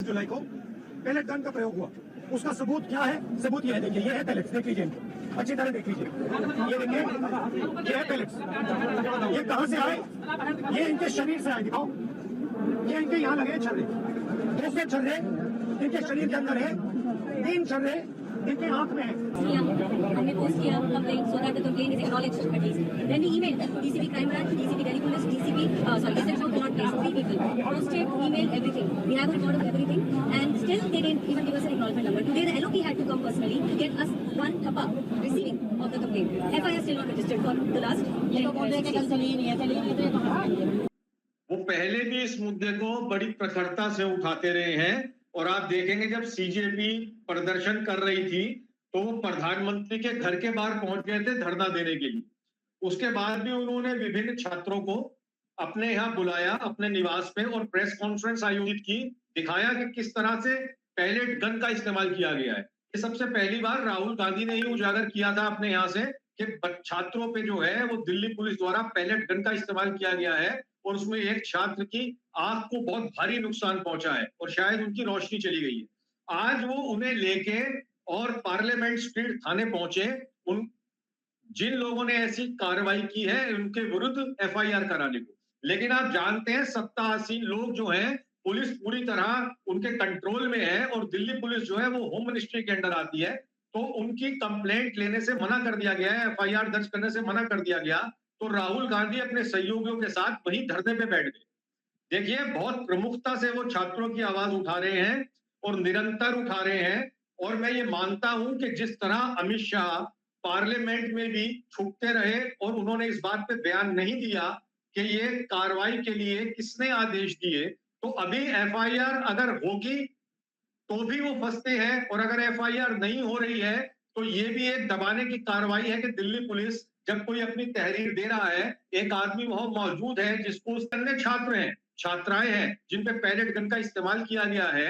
जुलाई को pellet gun का प्रयोग हुआ। उसका सबूत क्या है? सबूत ये है, देखिए ये है पैलेट्स, देख लीजिए इनको अच्छी तरह देख लीजिए। ये देखिए ये है पैलेट्स। ये कहां से आए? ये इनके शरीर से आए, दिखाओ। ये इनके यहाँ लगे छर्रे, 2 से छर्रे इनके शरीर के अंदर है, 3 छर्रे इनके आंख में है। हमने पोस्ट किया complaint so that the complaint is acknowledged at least. Then we emailed DCP crime branch, DCP Delhi police, DCP SHO cannot place 3 people. Posted, emailed, everything. We have a record of everything, and still they didn't even give us an acknowledgement number. Today the LOP had to come personally, get us one thappa receiving of the complaint. FIR still not registered for the last. ये तो बोल रहे कि कल चली नहीं है, चली नहीं तो ये कहाँ से आएंगे? वो पहले भी इस मुद्दे को बड़ी प्रखरता से उठाते रहे हैं, और आप देखेंगे जब सीजेपी प्रदर्शन कर रही थी तो वो प्रधानमंत्री के घर के बाहर पहुंच गए थे धरना देने के लिए। उसके बाद भी उन्होंने विभिन्न छात्रों को अपने यहाँ बुलाया अपने निवास पे और प्रेस कॉन्फ्रेंस आयोजित की, दिखाया कि किस तरह से पैलेट गन का इस्तेमाल किया गया है। ये सबसे पहली बार राहुल गांधी ने ही उजागर किया था अपने यहाँ से कि छात्रों पे जो है वो दिल्ली पुलिस द्वारा पैलेट गन का इस्तेमाल किया गया है, और उसमें एक छात्र की आंख को बहुत भारी नुकसान पहुंचा है और शायद उनकी रोशनी चली गई है। आज वो उन्हें लेके और पार्लियामेंट स्ट्रीट थाने पहुंचे, उन जिन लोगों ने ऐसी कार्रवाई की है उनके विरुद्ध FIR कराने को। लेकिन आप जानते हैं सत्तासीन लोग जो हैं, पुलिस पूरी तरह उनके कंट्रोल में है, और दिल्ली पुलिस जो है वो होम मिनिस्ट्री के अंडर आती है, तो उनकी कंप्लेंट लेने से मना कर दिया गया है, FIR दर्ज करने से मना कर दिया गया। तो राहुल गांधी अपने सहयोगियों के साथ वहीं धरने पे बैठ गए। देखिए बहुत प्रमुखता से वो छात्रों की आवाज उठा रहे हैं और निरंतर उठा रहे हैं, और मैं ये मानता हूं कि जिस तरह अमित शाह पार्लियामेंट में भी छुपते रहे और उन्होंने इस बात पे बयान नहीं दिया कि ये कार्रवाई के लिए किसने आदेश दिए, तो अभी FIR अगर होगी तो भी वो फंसते हैं, और अगर FIR नहीं हो रही है तो ये भी एक दबाने की कार्रवाई है कि दिल्ली पुलिस जब कोई अपनी तहरीर दे रहा है, एक आदमी वहां मौजूद है जिसको अन्य छात्र हैं, छात्राएं हैं जिन पे पैलेट गन का इस्तेमाल किया गया है,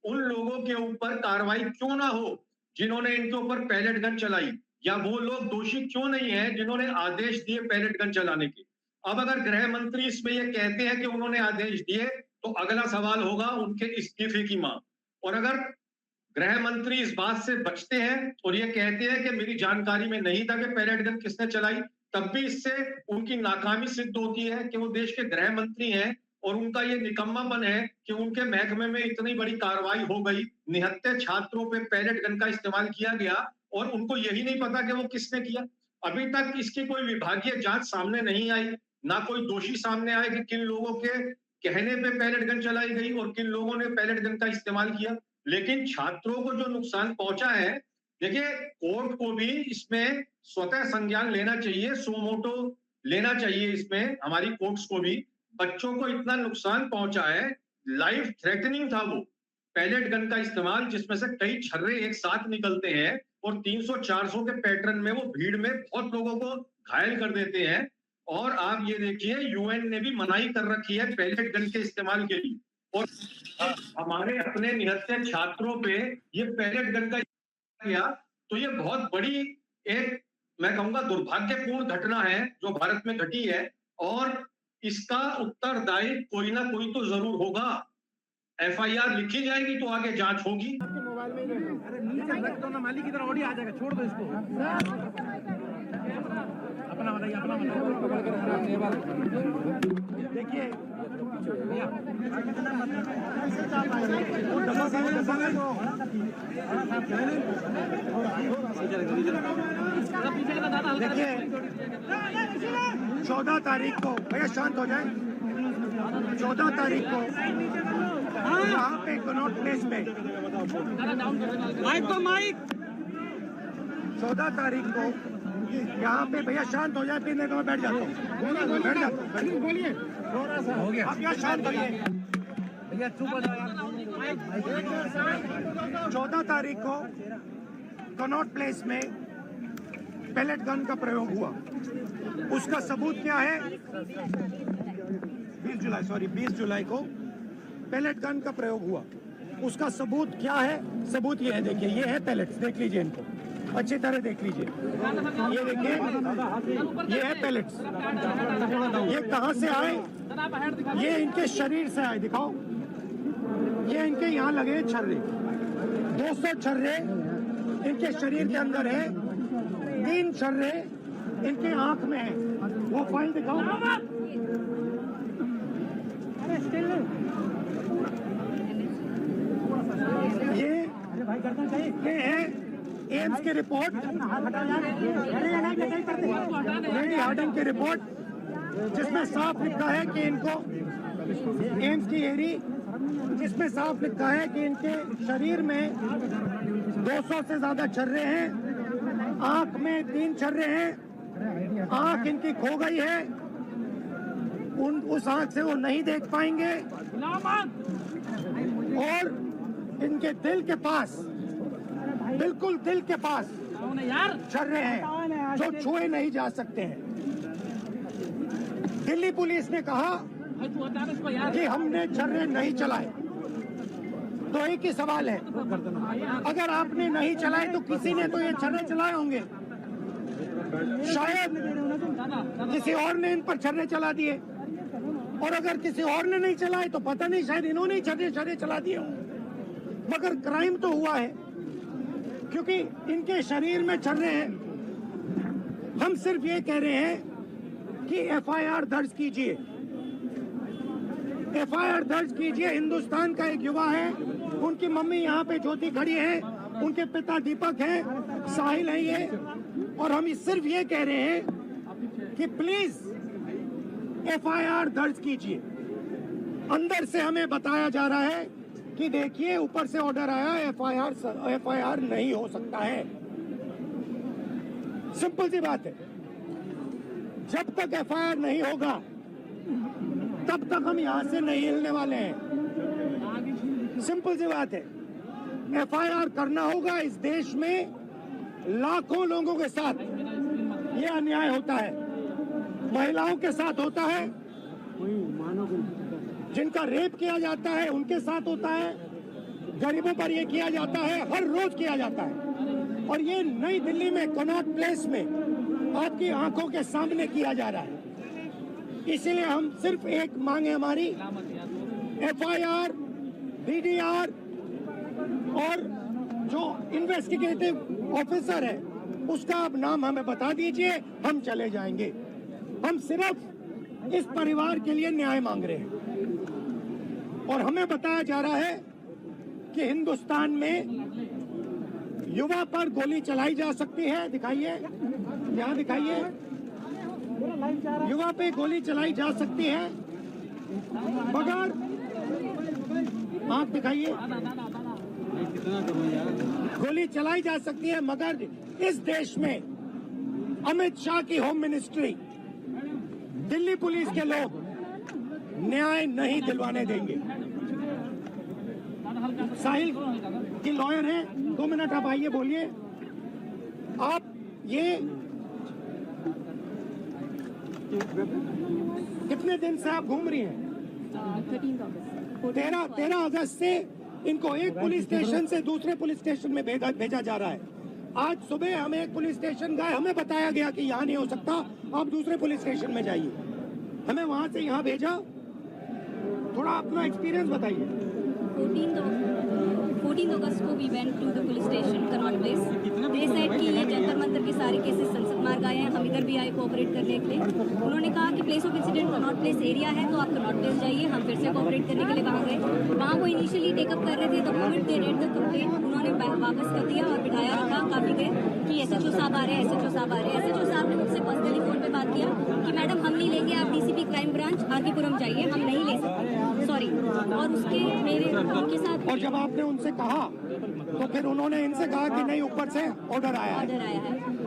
उन लोगों के ऊपर कार्रवाई क्यों ना हो जिन्होंने इनके ऊपर पैलेट गन चलाई, या वो लोग दोषी क्यों नहीं है जिन्होंने आदेश दिए पैलेट गन चलाने के। अब अगर गृह मंत्री इसमें ये कहते हैं कि उन्होंने आदेश दिए, तो अगला सवाल होगा उनके इस्तीफे की मांग। और अगर गृह मंत्री इस बात से बचते हैं और ये कहते हैं कि मेरी जानकारी में नहीं था कि पैलेट गन किसने चलाई, तब भी इससे उनकी नाकामी सिद्ध होती है कि वो देश के गृह मंत्री हैं, और उनका ये निकम्मापन है कि उनके महकमे में इतनी बड़ी कार्रवाई हो गई, निहत्थे छात्रों पे पैलेट गन का इस्तेमाल किया गया, और उनको यही नहीं पता कि वो किसने किया। अभी तक इसकी कोई विभागीय जांच सामने नहीं आई, ना कोई दोषी सामने आए कि किन लोगों के कहने पे पैलेट गन चलाई गई और किन लोगों ने पैलेट गन का इस्तेमाल किया। लेकिन छात्रों को जो नुकसान पहुंचा है, देखिए कोर्ट को भी इसमें स्वतः संज्ञान लेना चाहिए, सुमोटो लेना चाहिए इसमें, हमारी कोर्ट्स को भी। बच्चों को इतना नुकसान पहुंचा है, लाइफ थ्रेटनिंग था वो पैलेट गन का इस्तेमाल, जिसमें से कई छर्रे एक साथ निकलते हैं और 300-400 के पैटर्न में वो भीड़ में बहुत लोगों को घायल कर देते हैं। और आप ये देखिए UN ने भी मनाही कर रखी है पैलेट गन के इस्तेमाल के लिए, और हमारे अपने निहत्थे छात्रों पे ये पैलेट गन का किया, तो ये बहुत बड़ी एक मैं कहूंगा दुर्भाग्यपूर्ण घटना है जो भारत में घटी है, और इसका उत्तरदायी कोई ना कोई तो जरूर होगा। FIR लिखी जाएगी तो आगे जांच होगी। मोबाइल में अरे नीचे रख दो ना, मालिक की तरह ऑडियो आ जाएगा, छोड़ दो इसको। अपना बताइए, अपना देखिए देखिए 14 तारीख को, भैया शांत हो जाए, 14 तारीख को यहाँ पे कनॉट प्लेस में, माइक तो माइक 14 तारीख को यहाँ पे, भैया शांत हो जाए, फिर मैं बैठ जाता हूँ, बैठ जाता हूँ, बोलिए हो गया। आप यहाँ शांत होइए। भैया चुप हो जाओ। 14 तारीख को कनॉट प्लेस में पैलेट गन का प्रयोग हुआ। उसका सबूत क्या है? 20 जुलाई को पैलेट गन का प्रयोग हुआ। उसका सबूत क्या है? सबूत ये है, देखिए ये है पैलेट्स, देख लीजिए इनको अच्छी तरह देख लीजिए। ये देखिए ये है पैलेट्स। ये कहां से आए? ये इनके शरीर से आए, दिखाओ। ये इनके यहाँ लगे छर्रे, 200 छर्रे इनके शरीर के अंदर है, 3 छर्रे इनके आंख में है। वो फाइल दिखाओ। ये है एम्स की रिपोर्ट, लेडी हार्डिंग की रिपोर्ट, जिसमें साफ लिखा है कि इनको एम्स की एरी, जिसमें साफ लिखा है कि इनके शरीर में 200 से ज्यादा छर्रे हैं, आंख में 3 छर्रे हैं, आंख इनकी खो गई है, उस आंख से वो नहीं देख पाएंगे, और इनके दिल के पास, बिल्कुल दिल के पास छर्रे हैं जो छुए नहीं जा सकते हैं। दिल्ली पुलिस ने कहा कि हमने छर्रे नहीं चलाए, तो एक ही सवाल है, अगर आपने नहीं चलाए तो किसी ने तो ये छर्रे चलाए होंगे, शायद किसी और ने इन पर छर्रे चला दिए, और अगर किसी और ने नहीं चलाए तो पता नहीं, शायद इन्होंने ही छर्रे चला दिए हों। मगर क्राइम तो हुआ है, क्योंकि इनके शरीर में छर्रे हैं। हम सिर्फ ये कह रहे हैं कि एफआईआर दर्ज कीजिए, एफआईआर दर्ज कीजिए। हिंदुस्तान का एक युवा है, उनकी मम्मी यहाँ पे ज्योति खड़ी है, उनके पिता दीपक हैं, साहिल है ये, और हम सिर्फ ये कह रहे हैं कि प्लीज एफआईआर दर्ज कीजिए। अंदर से हमें बताया जा रहा है कि देखिए ऊपर से ऑर्डर आया, एफआईआर नहीं हो सकता है। सिंपल सी बात है, जब तक एफआईआर नहीं होगा तब तक हम यहां से नहीं हिलने वाले हैं। सिंपल सी बात है, एफआईआर करना होगा। इस देश में लाखों लोगों के साथ ये अन्याय होता है, महिलाओं के साथ होता है, जिनका रेप किया जाता है उनके साथ होता है, गरीबों पर ये किया जाता है, हर रोज किया जाता है, और ये नई दिल्ली में कनॉट प्लेस में आपकी आंखों के सामने किया जा रहा है। इसीलिए हम सिर्फ एक मांग है हमारी, एफआईआर, डीडीआर, और जो इन्वेस्टिगेटिव ऑफिसर है उसका आप नाम हमें बता दीजिए, हम चले जाएंगे। हम सिर्फ इस परिवार के लिए न्याय मांग रहे हैं। और हमें बताया जा रहा है कि हिंदुस्तान में युवा पर गोली चलाई जा सकती है। दिखाइए, यहाँ दिखाइए, युवा पे गोली चलाई जा सकती है, मगर आंख दिखाइए, गोली चलाई जा सकती है, मगर इस देश में अमित शाह की होम मिनिस्ट्री, दिल्ली पुलिस के लोग न्याय नहीं दिलवाने देंगे। साहिल की लॉयर हैं, 2 मिनट आप आइए, बोलिए। आप ये कितने दिन से आप घूम रही हैं? 13 अगस्त से इनको एक पुलिस स्टेशन से दूसरे पुलिस स्टेशन में भेजा जा रहा है। आज सुबह हम एक पुलिस स्टेशन गए, हमें बताया गया कि यहाँ नहीं हो सकता, आप दूसरे पुलिस स्टेशन में जाइए। हमें वहाँ से यहाँ भेजा। थोड़ा अपना एक्सपीरियंस बताइए। 14 अगस्त को we went to the police station Connaught Place. They said कि ये जंतर मंतर के सारे केसेस संसद मार्ग आए हैं, हम इधर भी आए कोऑपरेट करने के लिए। उन्होंने कहा कि place of incident Connaught place area है, तो आप कनॉट प्लेस जाइए। हम फिर से कोऑपरेट करने के लिए वहाँ गए। वहाँ वो इनिशियली टेकअप कर रहे थे, the moment they read the complaint उन्होंने वापस कर दिया और बिठाया रखा काफी देर कि एसएचओ साहब आ रहे हैं, एसएचओ साहब आ रहे हैं। एसएचओ साहब ने मुझसे पर्सनली फोन पे बात किया कि मैडम हम नहीं लेंगे, आप डीसीपी क्राइम ब्रांच आरतीपुरम जाइए, हम नहीं ले सकते, सॉरी। और उसके मेरे उनके साथ, और जब आपने उनसे कहा तो फिर उन्होंने इनसे कहा कि नहीं, ऊपर से ऑर्डर आया है।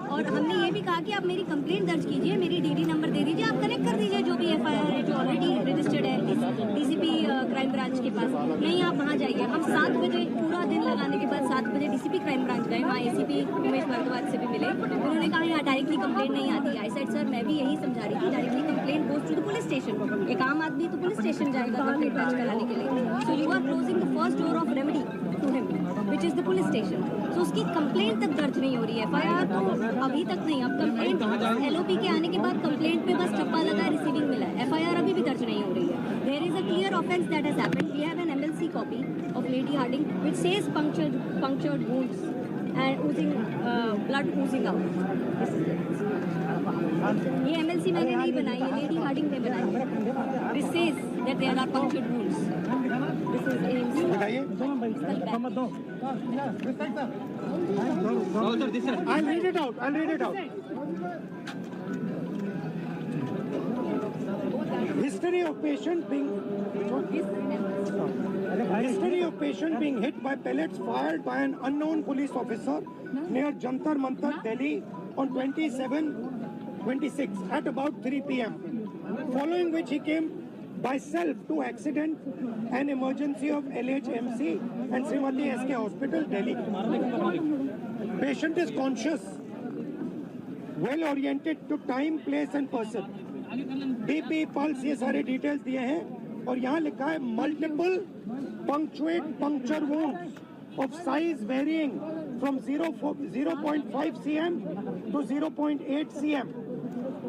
और हमने ये भी कहा कि आप मेरी कंप्लेंट दर्ज कीजिए, मेरी डीडी नंबर दे दीजिए, आप कनेक्ट कर दीजिए जो भी एफआईआर है जो ऑलरेडी रजिस्टर्ड है डीसीपी क्राइम ब्रांच के पास। नहीं, आप वहाँ जाइए। हम 7 बजे पूरा दिन लगाने के बाद 7 बजे डीसीपी क्राइम ब्रांच गए, वहाँ एसीपी उमेश भारद्वाज से भी मिले। उन्होंने कहा यहाँ डायरेक्टली कंप्लेंट नहीं आती। आई सेड सर, मैं भी यही समझा रही थी, directly complaint goes to the police station. एक आम आदमी तो पुलिस स्टेशन जाएगा कंप्लेंट दर्ज कराने के लिए। So you are closing the first door of remedy to him, which is the police station. So उसकी कंप्लेंट तक दर्ज नहीं हो रही है, एफआईआर तो अभी तक नहीं। अब कंप्लेंट एलओपी के आने के बाद कंप्लेंट पे बस टप्पा लगा, रिसीविंग मिला है, एफआईआर अभी भी दर्ज नहीं हो रही है। There is a clear offence that has happened, we have an MLC copy of Lady Harding, which says punctured wounds and blood oozing out. This is it. ये MLC मैंने नहीं बनाई, ये लेडी हार्डिंग ने बनाई. This says that there are punctured wounds. This is AIMS. दिखाइए. I'll read it out. History of patient being hit by pellets fired by an unknown police officer near Jantar Mantar, Delhi on 26 at about 3 p.m. Following which he came by self to accident and emergency of LHMC and Srimati SK Hospital, Delhi. Patient is conscious, well oriented to time, place and person. BP, pulse, ये सारे details दिए हैं और यहाँ लिखा है multiple punctuate puncture wounds of size varying from 0.5 cm to 0.8 cm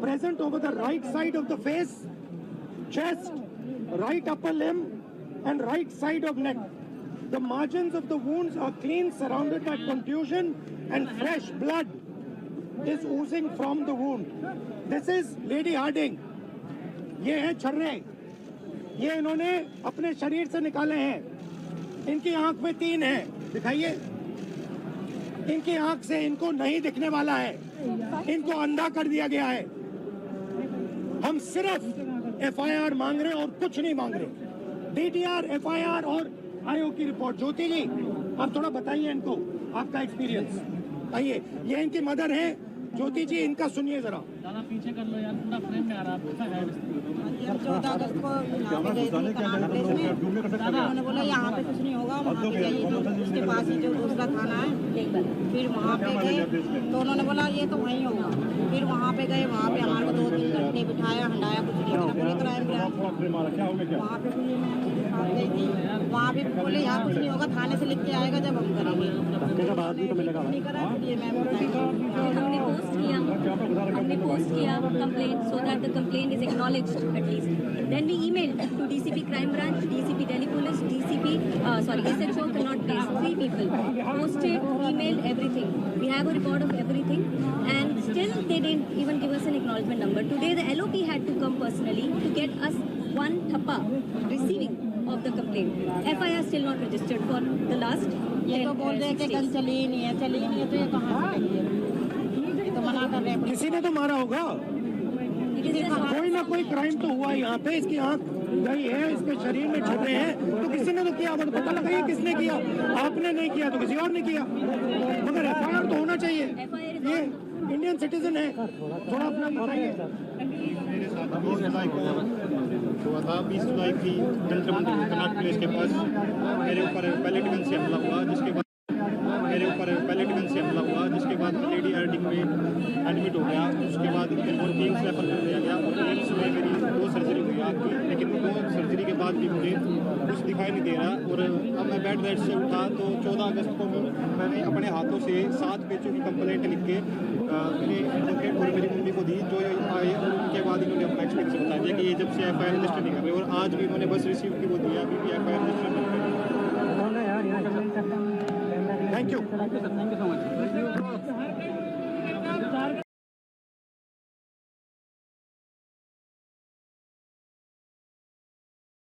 present over the right side of the face, chest, right upper limb and right side of neck. The margins of the wounds are clean, surrounded by contusion and fresh blood is oozing from the wound. This is Lady Harding. ये है छर्रे, ये इन्होंने अपने शरीर से निकाले हैं. इनकी आंख में 3 है, दिखाइए. इनकी आंख से इनको नहीं दिखने वाला है, इनको अंधा कर दिया गया है. हम सिर्फ FIR मांग रहे हैं और कुछ नहीं मांग रहे. DTR, FIR और आयोग की रिपोर्ट. ज्योति जी, आप थोड़ा बताइए इनको आपका एक्सपीरियंस. आइए, ये इनकी मदर है. ज्योति जी, इनका सुनिए जरा. पीछे कर लो यार, पूरा फ्रेम में आ रहा है. 14 अगस्त को यहाँ पे गई थी कनाट प्लेस में. उन्होंने बोला यहाँ पे कुछ नहीं होगा, वहाँ पे जाइए जो उसके पास ही जो दूसरा थाना है. फिर वहाँ पे गए तो उन्होंने बोला ये तो वहीं होगा. फिर वहाँ पे गए, वहाँ पे हमारे को 2-3 घंटे बिठाया, हंडाया, कुछ नहीं करा. पूरी क्राइम ब्रांच वहाँ पे भी मैं साथ गई थी. वहाँ भी बोले यहाँ कुछ नहीं होगा, थाने से लिख के आएगा जब हम करेंगे. नहीं करा, ये मैं हमने पोस्ट किया complaint so that the complaint is acknowledged at least. Then we emailed to DCP Crime Branch, DCP Delhi Police, SHO cannot place 3 people. Posted, emailed, everything. We have a record of everything and still they didn't even give us an acknowledgement number. Today the LOP had to come personally to get us 1 thappa receiving of the complaint. FIR still not registered for the last. ये तो बोल रहे कि gun चली ही नहीं है तो ये कहाँ से लगी है? ये तो मना कर रहे हैं. किसी ने तो मारा होगा, कोई ना कोई क्राइम तो हुआ यहाँ पे. इसकी आंख गई है, इसके शरीर में छर्रे हैं, तो किसी ने तो किया. पता लगाइए किसने किया. आपने नहीं किया तो किसी और ने किया, मगर FIR तो होना चाहिए. ये इंडियन सिटीजन है. थोड़ा अपना बताइए. मेरे साथ 20 जुलाई को हुआ था. 20 जुलाई की जंतर मंतर कनाट प्लेस के पास मेरे ऊपर पैलेट गन से हमला हुआ, जिसके बाद लेडी हार्डिंग में एडमिट हो गया. उसके बाद एम्स रेफर कर दिया गया और एम्स में मेरी 2 सर्जरी हुई आँख की. लेकिन 2 सर्जरी के बाद भी मुझे कुछ दिखाई नहीं दे रहा. और अब मैं बेड रेस्ट से उठा तो 14 अगस्त को मैंने अपने हाथों से 7 पेजों की कंप्लेंट लिख के मेरे एडवोकेट और मेरी मम्मी को दी, जो आए. और उनके बाद इन्होंने अपना एक्सपीरियंस बताया कि ये जब से FIR रजिस्टर नहीं कर रहे. और आज भी उन्होंने बस रिसीव की वो दिया, अभी भी FIR रजिस्टर नहीं कर रहे. Thank you. Thank you so much.